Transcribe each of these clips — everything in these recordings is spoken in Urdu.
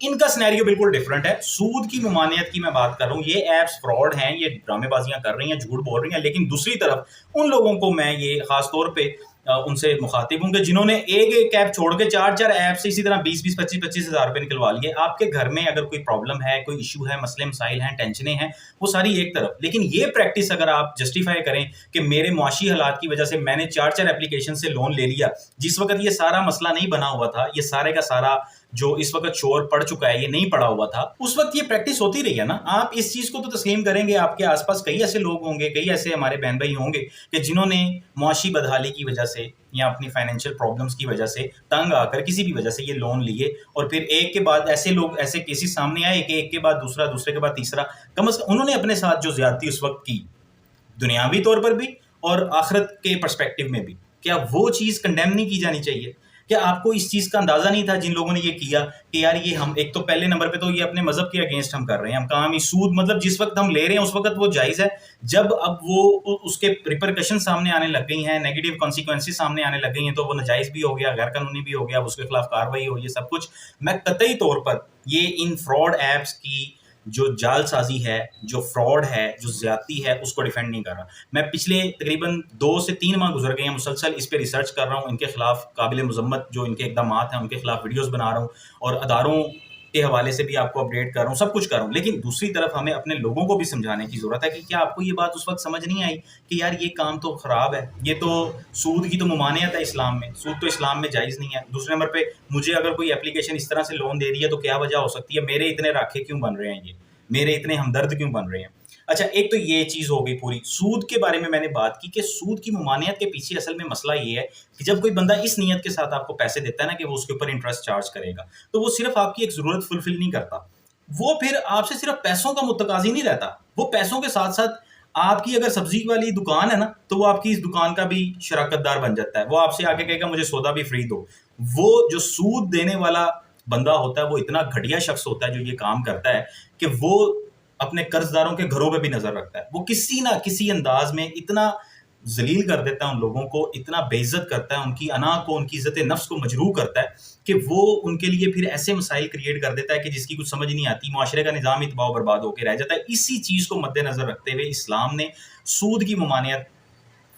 ان کا سینیریو بالکل ڈفرنٹ ہے. سود کی ممانعت کی میں بات کر رہا ہوں, یہ ایپس فراڈ ہیں, یہ ڈرامے بازیاں کر رہی ہیں, جھوٹ بول رہی ہیں, لیکن دوسری طرف ان لوگوں کو میں یہ خاص طور پہ ان سے مخاطب ہوں کہ جنہوں نے ایک ایک ایپ چھوڑ کے چار چار ایپ سے اسی طرح 20 25 ہزار روپے نکلوا لیے. آپ کے گھر میں اگر کوئی پرابلم ہے, کوئی ایشو ہے, مسئلے مسائل ہیں, ٹینشنیں ہیں, وہ ساری ایک طرف, لیکن یہ پریکٹس اگر آپ جسٹیفائی کریں کہ میرے معاشی حالات کی وجہ سے میں نے چار چار اپلیکیشن سے لون لے لیا, جس وقت یہ سارا مسئلہ نہیں بنا ہوا تھا, یہ سارے کا سارا جو اس وقت شور پڑ چکا ہے یہ نہیں پڑا ہوا تھا, اس وقت یہ پریکٹس ہوتی رہی ہے نا. آپ اس چیز کو تو تسلیم کریں گے, آپ کے آس پاس کئی ایسے لوگ ہوں گے, کئی ایسے ہمارے بہن بھائی ہوں گے کہ جنہوں نے معاشی بدحالی کی وجہ سے یا اپنی فائنینشیل پرابلمس کی وجہ سے تنگ آ کر کسی بھی وجہ سے یہ لون لیے, اور پھر ایک کے بعد ایسے لوگ ایسے کیسز سامنے آئے کہ ایک کے بعد دوسرا, دوسرے کے بعد تیسرا, کم از کم انہوں نے اپنے ساتھ جو زیادتی اس وقت کی دنیاوی طور پر بھی اور آخرت کے پرسپیکٹو میں بھی, کیا وہ چیز کنڈیم نہیں کی جانی چاہیے؟ کیا آپ کو اس چیز کا اندازہ نہیں تھا جن لوگوں نے یہ کیا کہ یار یہ ہم ایک تو پہلے نمبر پہ تو یہ اپنے مذہب کے اگینسٹ ہم کر رہے ہیں, ہم کام ہی سود مطلب جس وقت ہم لے رہے ہیں اس وقت وہ جائز ہے, جب اب وہ اس کے ریپرکشن سامنے آنے لگ گئی ہیں, نیگیٹو کانسیکوینسز سامنے آنے لگ گئی ہیں, تو وہ ناجائز بھی ہو گیا, غیر قانونی بھی ہو گیا, اب اس کے خلاف کارروائی ہو, یہ سب کچھ. میں قطعی طور پر یہ ان فراڈ ایپس کی جو جال سازی ہے, جو فراڈ ہے, جو زیادتی ہے, اس کو ڈیفینڈ نہیں کر رہا. میں پچھلے تقریباً 2 سے 3 ماہ گزر گئے ہیں مسلسل اس پہ ریسرچ کر رہا ہوں, ان کے خلاف قابل مذمت جو ان کے اقدامات ہیں ان کے خلاف ویڈیوز بنا رہا ہوں, اور اداروں کے حوالے سے بھی آپ کو اپڈیٹ کر رہا ہوں, سب کچھ کر رہا ہوں. لیکن دوسری طرف ہمیں اپنے لوگوں کو بھی سمجھانے کی ضرورت ہے کہ کیا آپ کو یہ بات اس وقت سمجھ نہیں آئی کہ یار یہ کام تو خراب ہے, یہ تو سود کی تو ممانعت ہے اسلام میں, سود تو اسلام میں جائز نہیں ہے. دوسرے نمبر پہ مجھے اگر کوئی اپلیکیشن اس طرح سے لون دے رہی ہے تو کیا وجہ ہو سکتی ہے, میرے اتنے راکھے کیوں بن رہے ہیں, یہ میرے اتنے ہمدرد کیوں بن رہے ہیں. اچھا, ایک تو یہ چیز ہو گئی پوری. سود کے بارے میں نے بات کی کہ سود کی ممانعت کے پیچھے اصل میں مسئلہ یہ ہے کہ جب کوئی بندہ اس نیت کے ساتھ آپ کو پیسے دیتا ہے نا کہ وہ اس کے اوپر انٹرسٹ چارج کرے گا, تو وہ صرف آپ کی ایک ضرورت فلفل نہیں کرتا, وہ پھر آپ سے صرف پیسوں کا متقاضی نہیں رہتا, وہ پیسوں کے ساتھ ساتھ آپ کی اگر سبزی والی دکان ہے نا تو وہ آپ کی اس دکان کا بھی شراکت دار بن جاتا ہے, وہ آپ سے آگے کہے گا مجھے سودا بھی فری دو. وہ جو سود دینے والا بندہ ہوتا ہے وہ اتنا گھٹیا شخص ہوتا ہے جو یہ کام کرتا ہے کہ وہ اپنے قرض داروں کے گھروں پہ بھی نظر رکھتا ہے, وہ کسی نہ کسی انداز میں اتنا ذلیل کر دیتا ہے ان لوگوں کو, اتنا بے عزت کرتا ہے, ان کی انا کو, ان کی عزت نفس کو مجروح کرتا ہے کہ وہ ان کے لیے پھر ایسے مسائل کریٹ کر دیتا ہے کہ جس کی کچھ سمجھ نہیں آتی, معاشرے کا نظام ہی تباہ و برباد ہو کے رہ جاتا ہے. اسی چیز کو مد نظر رکھتے ہوئے اسلام نے سود کی ممانعت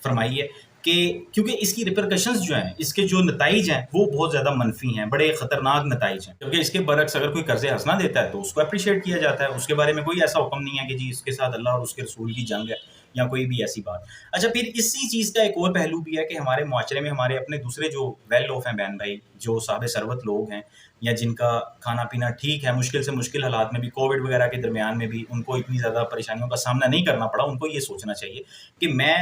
فرمائی ہے کہ کیونکہ اس کی ریپرکشنز جو ہیں, اس کے جو نتائج ہیں وہ بہت زیادہ منفی ہیں, بڑے خطرناک نتائج ہیں. جبکہ اس کے برعکس اگر کوئی قرض حسنہ دیتا ہے تو اس کو اپریشیٹ کیا جاتا ہے, اس کے بارے میں کوئی ایسا حکم نہیں ہے کہ جی اس کے ساتھ اللہ اور اس کے رسول کی جنگ ہے یا کوئی بھی ایسی بات. اچھا, پھر اسی چیز کا ایک اور پہلو بھی ہے کہ ہمارے معاشرے میں ہمارے اپنے دوسرے جو ویل آف ہیں بہن بھائی, جو صاحب ثروت لوگ ہیں یا جن کا کھانا پینا ٹھیک ہے, مشکل سے مشکل حالات میں بھی, کووڈ وغیرہ کے درمیان میں بھی ان کو اتنی زیادہ پریشانیوں کا سامنا نہیں کرنا پڑا, ان کو یہ سوچنا چاہیے کہ میں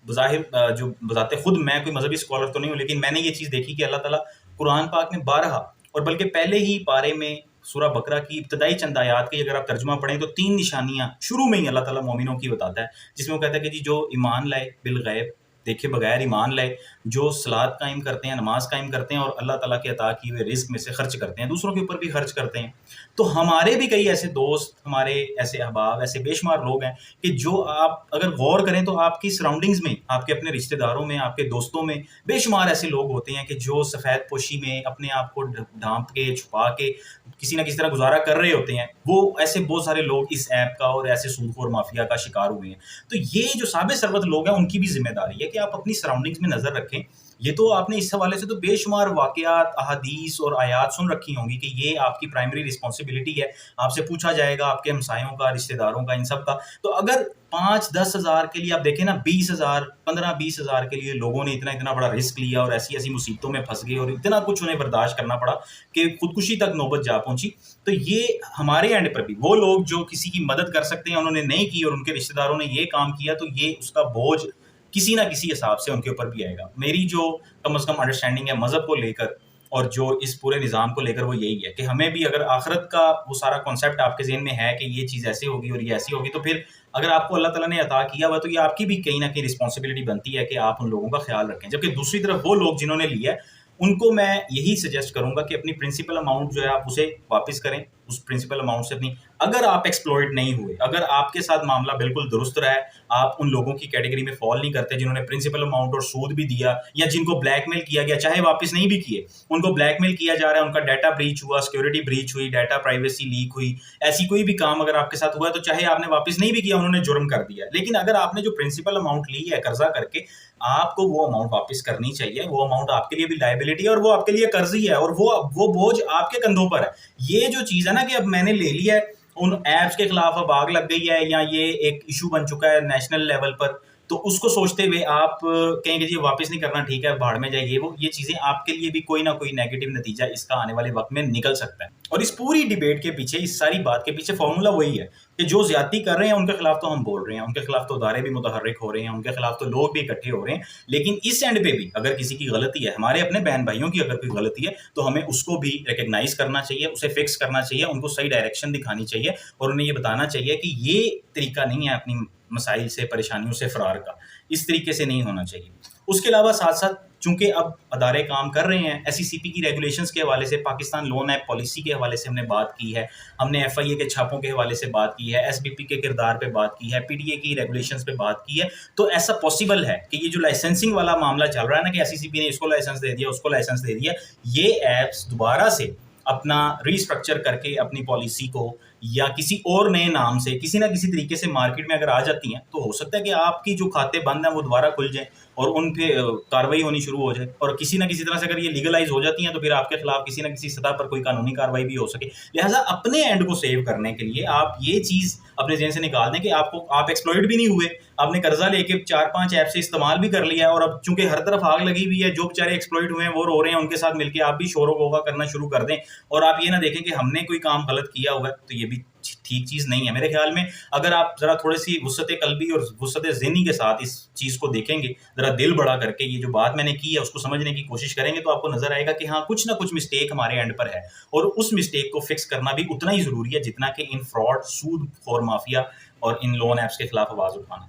بظاہر جو بذات خود میں کوئی مذہبی اسکالر تو نہیں ہوں, لیکن میں نے یہ چیز دیکھی کہ اللہ تعالیٰ قرآن پاک میں بارہا اور بلکہ پہلے ہی پارے میں سورہ بقرہ کی ابتدائی چند آیات کی اگر آپ ترجمہ پڑھیں تو 3 نشانیاں شروع میں ہی اللہ تعالیٰ مومنوں کی بتاتا ہے, جس میں وہ کہتا ہے کہ جی جو ایمان لائے بالغیب, دیکھے بغیر ایمان لائے, جو صلات قائم کرتے ہیں, نماز قائم کرتے ہیں اور اللہ تعالیٰ کے عطا کیے ہوئے رزق میں سے خرچ کرتے ہیں, دوسروں کے اوپر بھی خرچ کرتے ہیں. تو ہمارے بھی کئی ایسے دوست, ہمارے ایسے احباب, ایسے بے شمار لوگ ہیں کہ جو آپ اگر غور کریں تو آپ کی سراؤنڈنگز میں, آپ کے اپنے رشتہ داروں میں, آپ کے دوستوں میں بے شمار ایسے لوگ ہوتے ہیں کہ جو سفید پوشی میں اپنے آپ کو ڈھانپ کے, چھپا کے کسی نہ کسی طرح گزارا کر رہے ہوتے ہیں. وہ ایسے بہت سارے لوگ اس ایپ کا اور ایسے سود خور مافیا کا شکار ہوئے ہیں. تو یہ جو صاحب ثروت لوگ ہیں ان کی بھی ذمہ داری ہے کہ آپ اپنی سراؤنڈنگز میں نظر رکھیں. یہ تو آپ نے اس حوالے سے تو بے شمار واقعات, احادیث اور آیات سن رکھی ہوں گی کہ یہ آپ کی پرائمری رسپانسبلٹی ہے. آپ سے پوچھا جائے گا آپ کے ہمسایوں کا, رشتہ داروں کا, ان سب کا. تو اگر 5-10 ہزار کے لیے آپ دیکھیں نا, 20,000 15-20 ہزار کے لیے لوگوں نے اتنا بڑا رسک لیا اور ایسی ایسی مصیبتوں میں پھنس گئے اور اتنا کچھ انہیں برداشت کرنا پڑا کہ خودکشی تک نوبت جا پہنچی. تو یہ ہمارے اینڈ پر بھی وہ لوگ جو کسی کی مدد کر سکتے ہیں انہوں نے نہیں کی اور ان کے رشتہ داروں نے یہ کام کیا, تو یہ اس کا بوجھ کسی نہ کسی حساب سے ان کے اوپر بھی آئے گا. میری جو کم از کم انڈرسٹینڈنگ ہے مذہب کو لے کر اور جو اس پورے نظام کو لے کر وہ یہی ہے کہ ہمیں بھی اگر آخرت کا وہ سارا کانسیپٹ آپ کے ذہن میں ہے کہ یہ چیز ایسی ہوگی اور یہ ایسی ہوگی, تو پھر اگر آپ کو اللہ تعالیٰ نے عطا کیا ہوا تو یہ آپ کی بھی کہیں نہ کہیں رسپانسبلٹی بنتی ہے کہ آپ ان لوگوں کا خیال رکھیں. جبکہ دوسری طرف وہ لوگ جنہوں نے لیا ہے ان کو میں یہی سجیسٹ کروں گا کہ اپنی پرنسپل اماؤنٹ جو ہے آپ اسے واپس کریں, اس پرنسپل اماؤنٹ سے اپنی، اگر آپ ایکسپلوئٹ نہیں ہوئے، اگر آپ کے ساتھ معاملہ بالکل درست رہا ہے، آپ ان لوگوں کی کیٹیگری میں فال نہیں کرتے جنہوں نے پرنسپل اماؤنٹ اور سود بھی دیا، یا جن کو بلیک میل کیا گیا، چاہے واپس نہیں بھی کیے، ان کو بلیک میل کیا جا رہا ہے، ان کا ڈیٹا بریچ ہوا، سیکورٹی بریچ ہوئی، ڈیٹا پرائیویسی لیک ہوئی، ایسی کوئی بھی کام اگر آپ کے ساتھ ہوا ہے تو چاہے آپ نے واپس نہیں بھی کیا، انہوں نے جرم کر دیا. لیکن اگر آپ نے جو پرنسپل اماؤنٹ لی ہے قرضہ کر کے، آپ کو وہ اماؤنٹ واپس کرنی چاہیے. وہ اماؤنٹ آپ کے لیے بھی لائبلٹی ہے اور وہ آپ کے لیے قرض ہی ہے، اور وہ بوجھ آپ کے کندھوں پر ہے. یہ جو چیز ہے نا کہ اب میں نے لے لیا ہے، ان ایپس کے خلاف اب آگ لگ گئی ہے، یا یہ ایک ایشو بن چکا ہے نیشنل لیول پر، تو اس کو سوچتے ہوئے آپ کہیں گے جی واپس نہیں کرنا، ٹھیک ہے بھاڑ میں جائے، یہ چیزیں آپ کے لیے بھی کوئی نہ کوئی نیگیٹو نتیجہ اس کا آنے والے وقت میں نکل سکتا ہے. اور اس پوری ڈیبیٹ کے پیچھے، اس ساری بات کے پیچھے فارمولا وہی ہے کہ جو زیادتی کر رہے ہیں ان کے خلاف تو ہم بول رہے ہیں، ان کے خلاف تو ادارے بھی متحرک ہو رہے ہیں، ان کے خلاف تو لوگ بھی اکٹھے ہو رہے ہیں، لیکن اس اینڈ پہ بھی اگر کسی کی غلطی ہے، ہمارے اپنے بہن بھائیوں کی اگر کوئی غلطی ہے تو ہمیں اس کو بھی ریکگنائز کرنا چاہیے، اسے فکس کرنا چاہیے، ان کو صحیح ڈائریکشن دکھانی چاہیے، اور انہیں یہ بتانا چاہیے کہ یہ طریقہ نہیں ہے اپنی مسائل سے، پریشانیوں سے فرار کا، اس طریقے سے نہیں ہونا چاہیے. اس کے علاوہ ساتھ ساتھ چونکہ اب ادارے کام کر رہے ہیں، ایس ای سی پی کی ریگولیشنز کے حوالے سے، پاکستان لون ایپ پالیسی کے حوالے سے ہم نے بات کی ہے، ہم نے ایف آئی اے کے چھاپوں کے حوالے سے بات کی ہے، ایس بی پی کے کردار پہ بات کی ہے، پی ڈی اے کی ریگولیشنز پہ بات کی ہے. تو ایسا پاسبل ہے کہ یہ جو لائسنسنگ والا معاملہ چل رہا ہے نا کہ ایس ای سی پی نے اس کو لائسنس دے دیا، اس کو لائسنس دے دیا، یہ ایپس دوبارہ سے اپنا ریسٹرکچر کر کے اپنی پالیسی کو یا کسی اور نئے نام سے کسی نہ کسی طریقے سے مارکیٹ میں اگر آ جاتی ہیں تو ہو سکتا ہے کہ آپ کی جو کھاتے بند ہیں وہ دوبارہ کھل جائیں اور ان پہ کاروائی ہونی شروع ہو جائے، اور کسی نہ کسی طرح سے اگر یہ لیگلائز ہو جاتی ہیں تو پھر آپ کے خلاف کسی نہ کسی سطح پر کوئی قانونی کاروائی بھی ہو سکے. لہٰذا اپنے اینڈ کو سیو کرنے کے لیے آپ یہ چیز اپنے ذہن سے نکال دیں کہ آپ ایکسپلوئٹ بھی نہیں ہوئے، آپ نے قرضہ لے کے 4-5 ایپ سے استعمال بھی کر لیا ہے، اور اب چونکہ ہر طرف آگ لگی ہوئی ہے، جو بیچارے ایکسپلوئٹ ہوئے ہیں وہ رو رہے ہیں، ان کے ساتھ مل کے آپ بھی شور و غوغا کرنا شروع کر دیں، اور آپ یہ نہ دیکھیں کہ ہم نے کوئی کام غلط کیا ہوا ہے، تو یہ بھی ٹھیک چیز نہیں ہے. میرے خیال میں اگر آپ ذرا تھوڑی سی وسعت قلبی اور وسعت ذہنی کے ساتھ اس چیز کو دیکھیں گے، ذرا دل بڑا کر کے یہ جو بات میں نے کی ہے اس کو سمجھنے کی کوشش کریں گے، تو آپ کو نظر آئے گا کہ ہاں کچھ نہ کچھ مسٹیک ہمارے اینڈ پر ہے، اور اس مسٹیک کو فکس کرنا بھی اتنا ہی ضروری ہے جتنا کہ ان فراڈ، سود خور مافیا اور ان لون ایپس کے خلاف آواز اٹھانا.